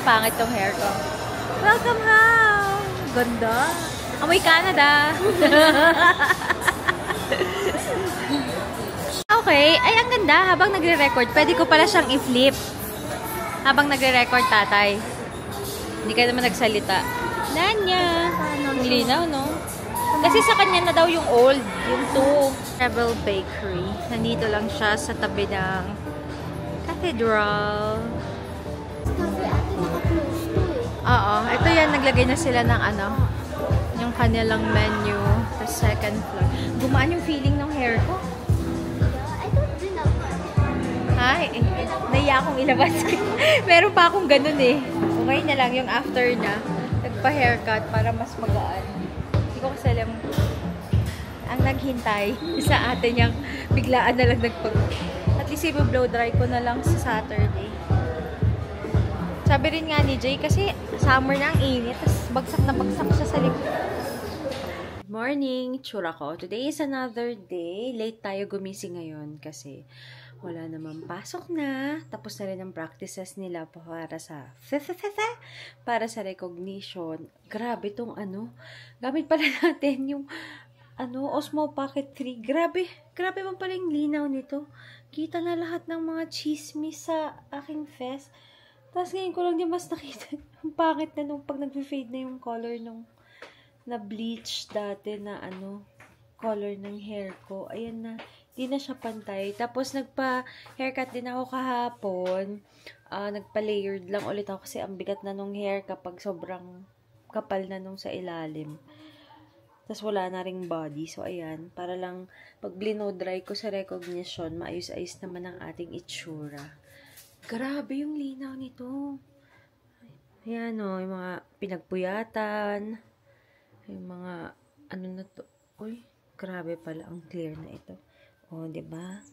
pangit tong hair ko. Welcome home! Ganda! Amoy Canada! Okay. Ay, ang ganda. Habang nagre-record, pwede ko pala siyang i-flip. Habang nagre-record, tatay. Hindi ka naman nagsalita. Nanya! Ang linaw, no? Kasi sa kanya na daw yung old. Yung 2. Rebel Bakery. Nandito lang siya sa tabi ng Cathedral. Oo. Ito yan. Naglagay na sila ng ano. Yung kanilang menu. The second floor. Gumaan yung feeling ng hair ko. Ay, naiya akong ilabas. Meron pa akong ganun eh. Okay na lang yung after na. Nagpa-haircut para mas magaan. Hindi ko kasi alam ang naghintay sa atin yung biglaan na lang at least i-blow dry ko na lang sa Saturday. Sabi rin nga ni Jay kasi summer na ang init. Tapos bagsak na bagsak siya sa likod. Good morning, tsura ko. Today is another day. Late tayo gumising ngayon kasi wala namang pasok na. Tapos na rin ang practices nila para sa recognition. Grabe tong ano. Gamit pala natin yung Osmo Pocket 3. Grabe man pala yung linaw nito. Kita na lahat ng mga chismis sa aking fest. Tapos ngayon ko lang din mas nakita. Ang pangit na nung pag nag-fade na yung color nung na bleach dati na color ng hair ko. Ayan na. Di na siya pantay. Tapos, nagpa-haircut din ako kahapon. Nagpa-layered lang ulit ako kasi ang bigat na nung hair kapag sobrang kapal na nung sa ilalim. Tapos, wala na ring body. So, ayan. Para lang, pag blow-dry ko sa recognition, maayos-ayos naman ang ating itsura. Grabe yung linaw nito. Ayan o, yung mga pinagpuyatan. Yung mga, na to. Uy, grabe pala ang clear na ito. Oh, 'di ba?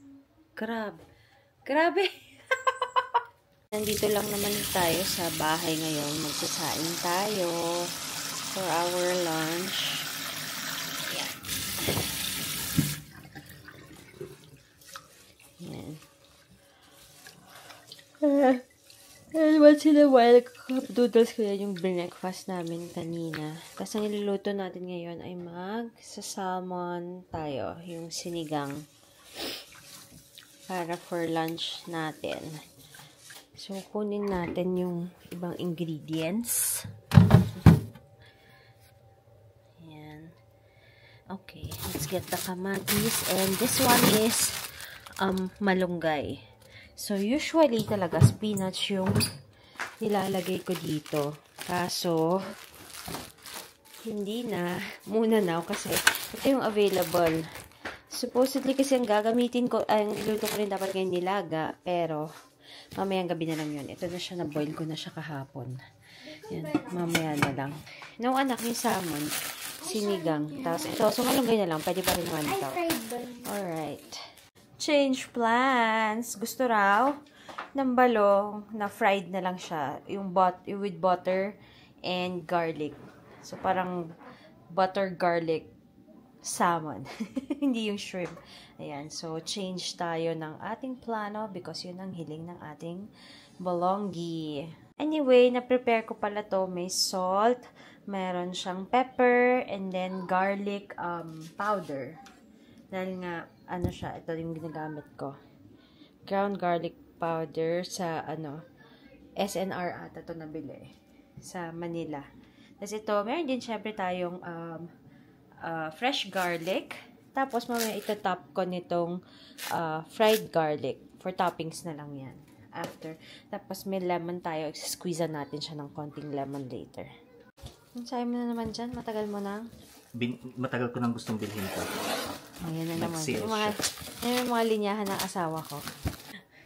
Grabe. Nandito lang naman tayo sa bahay ngayon. Magsasaing tayo for our lunch. Yan. Yan. And once in a while, cup noodles ko yan yung breakfast namin kanina. Tapos ang niluluto natin ngayon ay mag-salmon tayo. Yung sinigang. Para for lunch natin. So, kunin natin yung ibang ingredients. Ayan. Okay. Let's get the kamatis. And this one is malunggay. So, usually talaga spinach yung nilalagay ko dito. Kaso, hindi na. Muna na kasi ito yung available. Supposedly kasi ang gagamitin ko, ang iluto ko rin dapat ngayon nilaga, pero mamayang gabi na lang yun. Ito na siya, na-boil ko na siya kahapon. Yan, mamaya na lang. No, anak, yung salmon, sinigang. Tapos ito, so malunggay na lang, pwede pa rin naman ito. Alright. Change plans. Gusto raw ng balong na fried na lang siya. Yung with butter and garlic. So, parang butter garlic salmon. Hindi yung shrimp. Ayan. So, change tayo ng ating plano because yun ang hiling ng ating balonggi. Anyway, na-prepare ko pala to. May salt, meron siyang pepper, and then garlic powder. Dahil nga, siya, ito yung ginagamit ko. Ground garlic powder sa, SNR ata ito nabili. Sa Manila. Tapos ito, meron din syempre tayong, fresh garlic. Tapos, mamaya itatop ko nitong fried garlic. For toppings na lang yan. After. Tapos, may lemon tayo. Squeeze natin siya ng konting lemon later. Sabi mo na naman dyan. Matagal mo na. Matagal ko nang gustong bilhin ko. Ayan na naman. Yung mga linyahan ng asawa ko.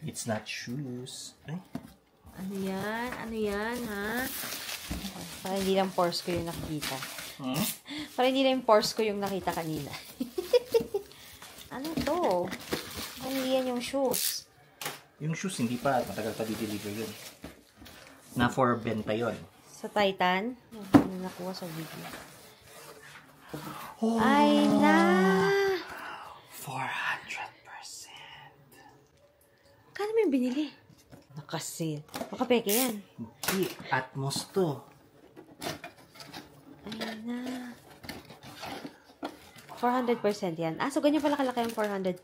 It's not shoes. Ay? Ano yan, ha? Para hindi lang pores ko yung nakikita. Para hindi lang pores ko yung nakita kanina. Ano to? Hindi yan yung shoes. Yung shoes, hindi pa. Matagal pa di-deliver yun. Na for benta yun. Sa Titan? Ano nakuha sa video? Oh, ay na! 400%. Kano mo yung binili? Nakasil. Baka peke yan. Hindi. Atmos to. Ayan na. 400% yan. So ganyan pala kalaki yung 400%.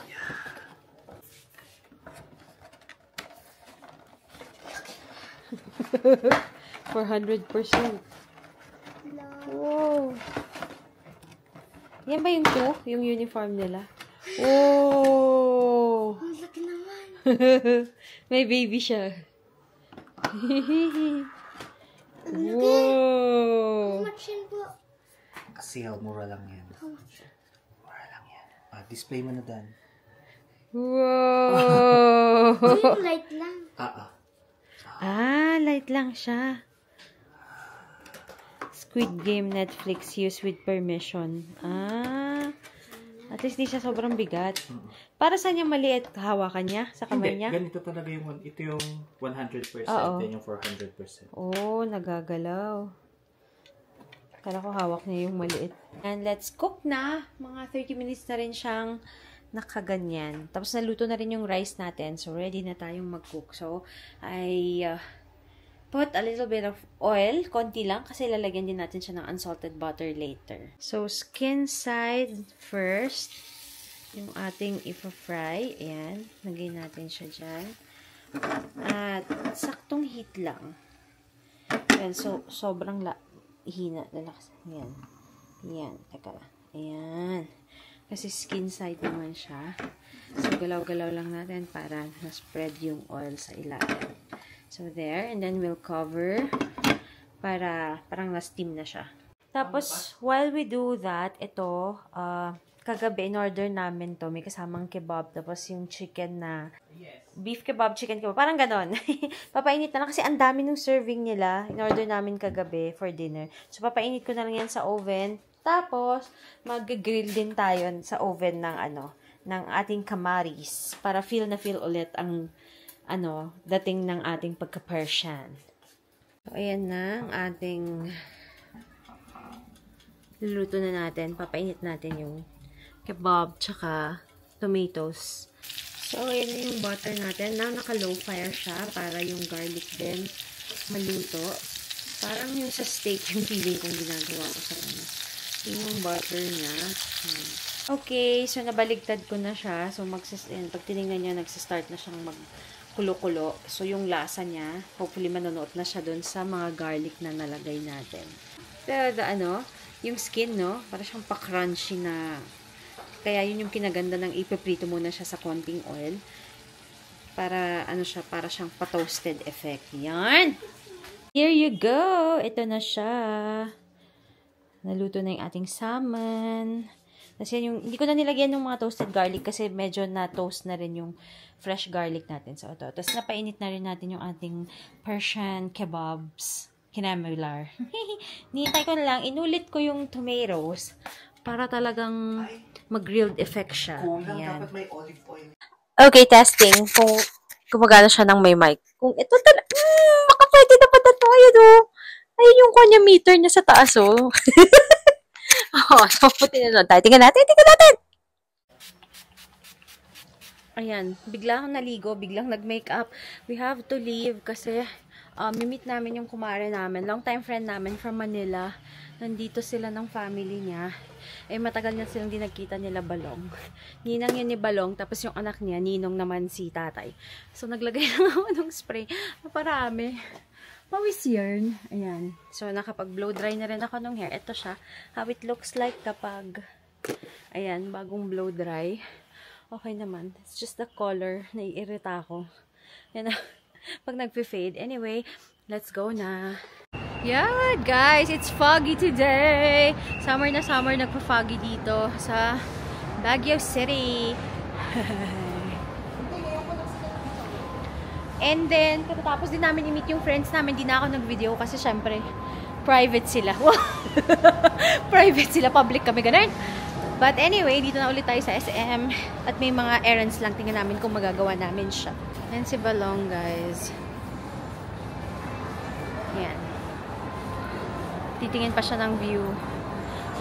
Yeah. $400%. Wow. Yan ba yung 2? Yung uniform nila? Oh! Ang laki naman. May baby siya. Wow! How much yan po? Kasi mura lang yan. Mura lang yan. Display mo na Dan. Wow! Yung light lang. Light lang siya. Squid Game Netflix use with permission. At least di siya sobrang bigat. Para saan niya maliit? Hawakan niya? Sa kamay niya? Ganito talaga yung, ito yung 100%, then yung 400%. Oh, nagagalaw. Kala ko hawak niya yung maliit. And let's cook na. Mga 30 minutes na rin siyang nakaganyan. Tapos naluto na rin yung rice natin. So, ready na tayong mag-cook. So, I put a little bit of oil. Konti lang. Kasi lalagyan din natin siya ng unsalted butter later. So, skin side first. Yung ating ipa-fry. Ayan. Lagay natin siya dyan. At saktong heat lang. Ayan. So, sobrang hina. Lalakas. Ayan. Ayan. Teka lang. Ayan. Kasi skin side naman siya. So, galaw-galaw lang natin para na-spread yung oil sa ilalim. So, there. And then, we'll cover para parang na-steam na siya. Tapos, while we do that, ito, kagabi, in-order namin to. May kasamang kebab. Tapos, yung chicken na beef kebab, chicken kebab. Parang ganon. Papainit na lang kasi ang dami ng serving nila. In-order namin kagabi for dinner. So, papainit ko na lang yan sa oven. Tapos, mag-grill din tayo sa oven ng ng ating kamaris para feel na feel ulit ang dating ng ating pagka-Persian. So, ayan na ang ating luluto na natin. Papainit natin yung kebab tsaka tomatoes. So, ayan na yung butter natin. Now, naka-low fire siya para yung garlic din maluto. Parang yung sa steak yung feeling kong ginagawa ko sa yung butter niya. Okay, so nabaligtad ko na siya. So, pag tinignan niya, nagsistart na siyang magkulo-kulo. So, yung lasa niya, hopefully manonood na siya dun sa mga garlic na nalagay natin. Pero, yung skin, no? Para siyang pa-crunchy na. Kaya, yun yung kinaganda ng ipiprito muna siya sa konting oil. Para, para siyang pa-toasted effect. Yan! Here you go! Ito na siya. Naluto na yung ating salmon. Kasi hindi ko na nilagyan ng mga toasted garlic kasi medyo na-toast na rin yung fresh garlic natin. So, ito. Tapos, napainit na rin natin yung ating Persian kebabs. Kinamular. Nihintay ko na lang. Inulit ko yung tomatoes para talagang mag-grilled effect siya. Kulang, dapat may olive oil. Okay, testing. Kung gumagana siya ng may mic. Kung ito talaga, makapwede na pa na ito. Ayun yung kanya meter niya sa taas, oh. So, puti na lang tayo. Tingnan natin. Ayan, bigla akong naligo, biglang nag-makeup. We have to leave kasi mi-meet namin yung kumare namin. Long time friend namin from Manila. Nandito sila ng family niya. Matagal na silang di nagkita nila Balong. Ninang yun ni Balong, tapos yung anak niya, Ninong naman si tatay. So, naglagay lang ako ng spray. Naparami. Pawis yarn. Ayan. So, nakapag-blow dry na rin ako ng hair. Ito siya. How it looks like kapag, ayan, bagong blow dry. Okay naman. It's just the color. Naiirita ako. Yan na. Pag nag-fade. Anyway, let's go na. Yeah, guys. It's foggy today. Summer na summer. Nagpa-foggy dito sa Baguio City. And then, katapos din namin i-meet yung friends namin, di na ako nag-video kasi syempre, private sila. Private sila, public kami, ganun. But anyway, dito na ulit tayo sa SM at may mga errands lang. Tingnan namin kung magagawa namin siya. Yan si Balong, guys. Yan. Titingin pa siya ng view.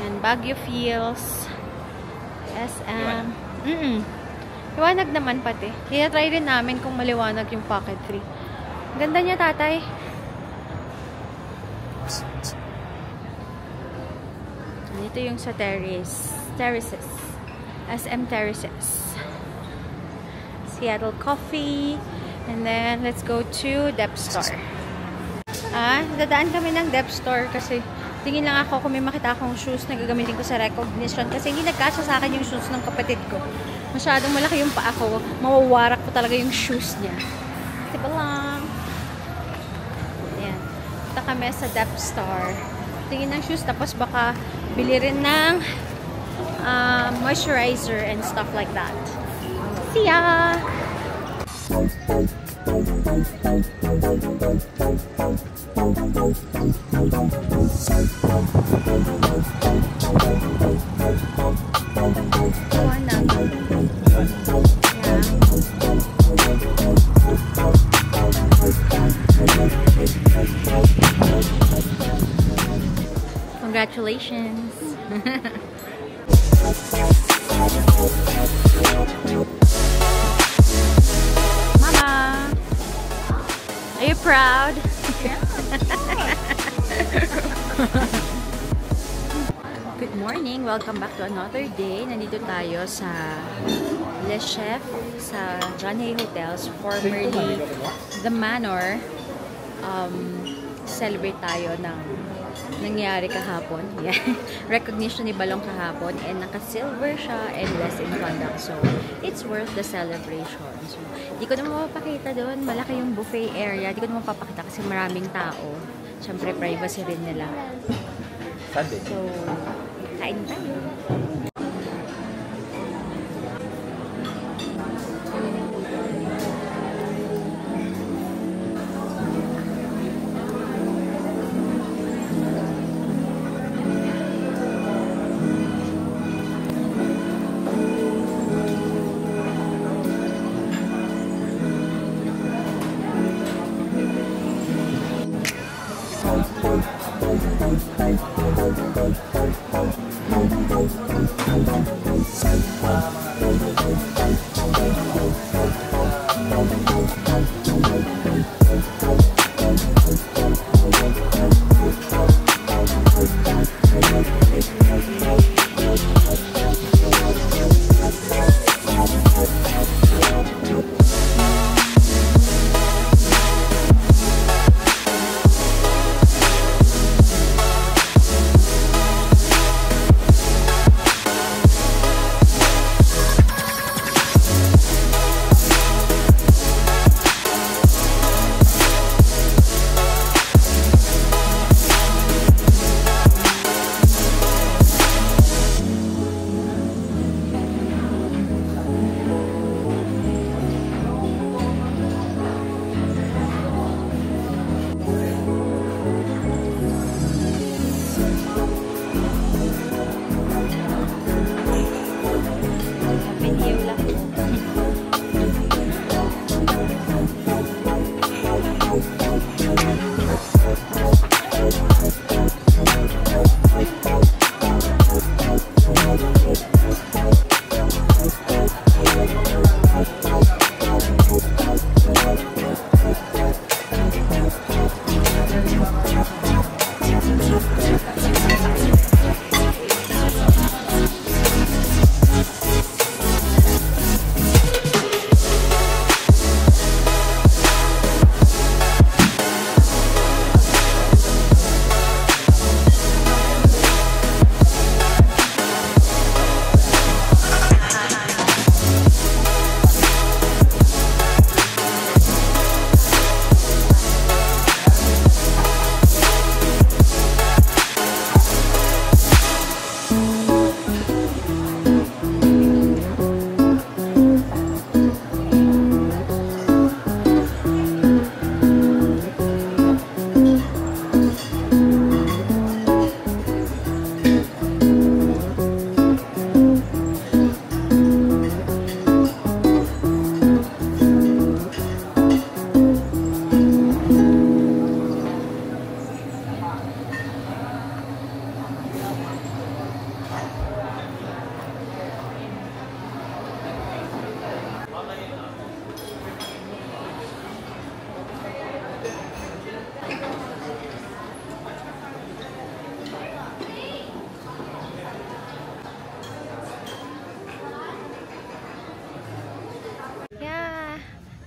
Yan, Baguio Fields. SM. Liwanag naman pati. Tinatry rin namin kung maliwanag yung pocket 3. Ganda niya, tatay. Dito yung sa terraces. SM Terraces. Seattle Coffee. And then, let's go to Dep Store. Dadaan kami ng Dep Store kasi tingin lang ako kung may makita akong shoes na gagamitin ko sa recognition kasi hindi nagkasya sa akin yung shoes ng kapatid ko. Masyadong malaki yung paa ko. Mawawarak ko talaga yung shoes niya. Diba lang? Ayan. Punta kami sa Dep Store. Tingin ng shoes tapos baka bili rin ng moisturizer and stuff like that. See ya! Congratulations! Mama! Are you proud? Yeah. Good morning! Welcome back to another day. Nandito tayo sa Le Chef sa John Hay Hotels, formerly The Manor. Celebrate tayo ng nangyari kahapon. Yeah. Recognition ni Balong kahapon and naka-silver siya and less in conduct. So, it's worth the celebration. So, di ko na mapapakita doon. Malaki yung buffet area. Di ko na mapapakita kasi maraming tao. Siyempre, privacy rin nila. So, kain tayo.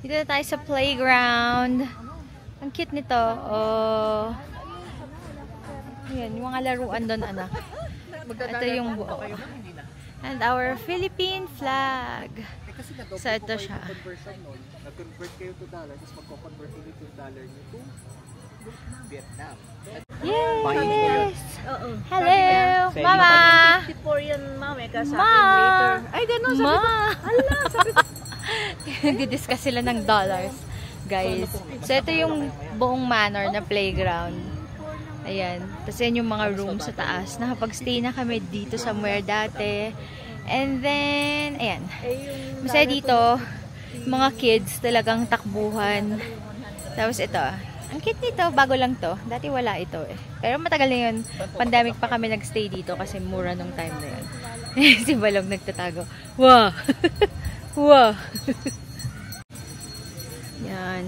Dito na tayo sa playground. Ang cute nito. Oh. Ayan, yung mga laruan doon, anak. Ito yung buo. And our Philippine flag. So, ito siya. Nag-convert kayo to dollar, tapos magko-convert ulit yung dollar nyo to Vietnam. Yes! Hello! Mama! 54 yan, ma'am. Eka sa Ma! akin later. Ay, gano'n. Sabi ko, Ala! Sabi ko. Nagdi-discuss sila ng dollars. Guys. So, ito yung buong manor na playground. Ayan. Tapos yan yung mga room sa taas. Nakapag-stay na kami dito somewhere dati. And then, ayan. Masaya dito, mga kids talagang takbuhan. Tapos ito, ang cute nito, bago lang to. Dati wala ito eh. Pero matagal na yun. Pandemic pa kami nagstay dito kasi mura nung time na yun. Si Balong nagtatago. Wow! Wow! Yan.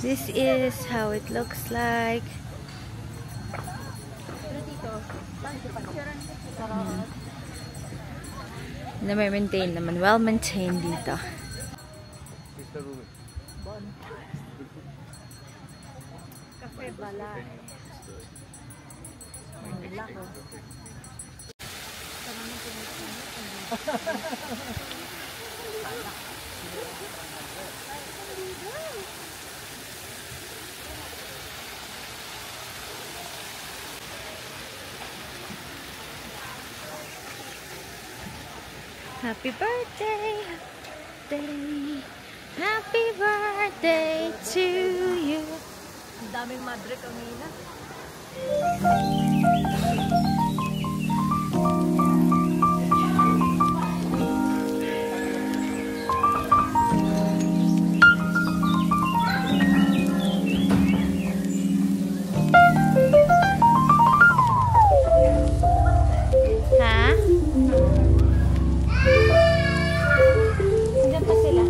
This is how it looks like. Na may maintain naman. Well maintained dito. Cafe Balay. Happy birthday, happy birthday to you. Ang daming madre kanina. Ha? Diyan pa sila.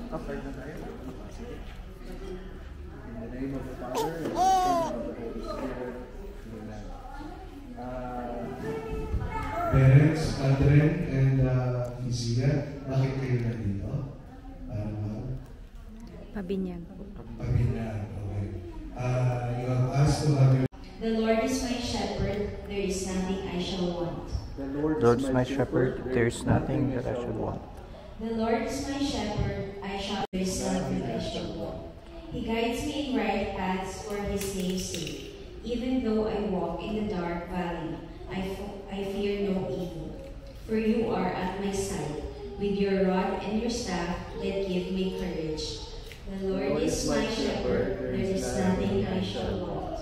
Kapag na tayo. In the name of the Father, and the Son, and of the Holy Spirit. Amen. Parents, Adren, and Fizia, bakit kayo nandito? Pabinyag. Pabinag, okay. You have asked to have your... The Lord is my shepherd, there is nothing I shall want. The Lord Lord's my shepherd, there is nothing that I should want. The Lord is my shepherd, there is nothing I shall want. He guides me in right paths for his name's sake. Even though I walk in the dark valley, I fear no evil. For you are at my side. With your rod and your staff that give me courage. The Lord is my shepherd, there is nothing I shall want.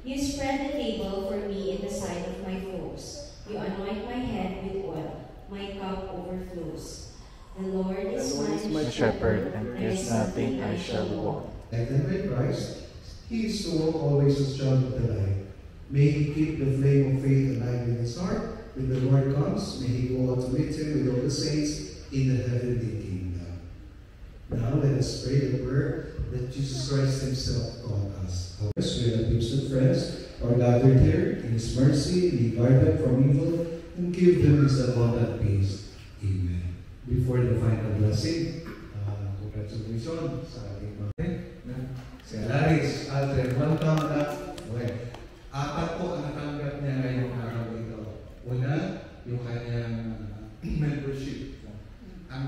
You spread the table for me in the sight of my foes. You anoint my head with oil. My cup overflows. The Lord is my shepherd, And there is nothing I shall want. Guided by Christ, he is to walk always as John of the light. May he keep the flame of faith alive in his heart. When the Lord comes, may he go out to meet him with all the saints in the heavenly kingdom. Now let us pray the prayer that Jesus Christ himself taught us. Our relatives and friends are gathered here. In his mercy, he guard them from evil and give them his abundant peace. Amen. Before the final blessing, congratulations sa ating mga si Alaris, Alter, welcome na. Okay. Apat po ang natanggap niya ngayong araw ito. Una, yung kanyang membership. Ang